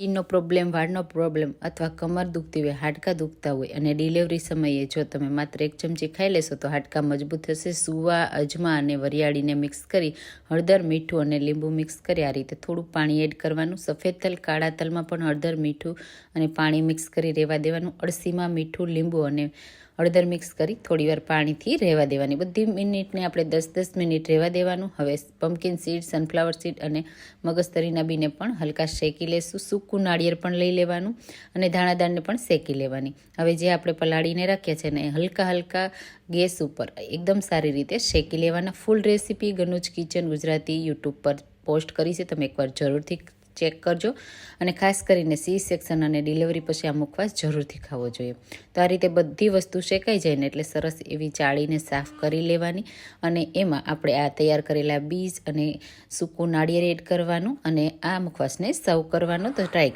સ્કિનનો problem, વાળનો problem અથવા કમર દુખતી હોય, હાડકાં દુખતા હોય અને ડિલિવરી સમયે જો તમે માત્ર 1 ચમચી ખાઈ લેશો તો હાડકાં મજબૂત થશે. સુવા, અજમા અને વરિયાળીને મિક્સ કરી, હળદર, મીઠું અને લીંબુ મિક્સ કરી આ રીતે થોડું પાણી એડ કરવાનું. સફેદ તલ, કાળા તલમાં પણ હળદર, મીઠું અને પાણી મિક્સ કરી રહેવા દેવાનું. અળસીમાં મીઠું, લીંબુ અને હળદર મિક્સ કરી થોડીવાર પાણીથી રહેવા દેવાની. બધી મિનિટને આપણે 10-10 મિનિટ રહેવા દેવાનું. હવે પમ્પકિન સીડ, સનફ્લાવર સીડ અને મગજતરીના બીને પણ હલકા શેકી લેશું. સૂકું નાળિયેર પણ લઈ લેવાનું અને ધાણાદાળને પણ શેકી લેવાની. હવે જે આપણે પલાળીને રાખ્યા છે ને હલકા ગેસ ઉપર એકદમ સારી રીતે શેકી લેવાના. ફૂલ રેસીપી ગનુજ કિચન ગુજરાતી યુટ્યુબ પર પોસ્ટ કરી છે, તમે એકવાર જરૂરથી ચેક કરજો. અને ખાસ કરીને સી સેક્શન અને ડિલિવરી પછી આ મુખવાસ જરૂરથી ખાવો જોઈએ. તો આ રીતે બધી વસ્તુ શેકાઈ જાય ને એટલે સરસ એવી ચાળીને સાફ કરી લેવાની અને એમાં આપણે આ તૈયાર કરેલા બીજ અને સૂકું નાળિયેર એડ કરવાનું અને આ મુખવાસને સર્વ કરવાનો. તો ટ્રાય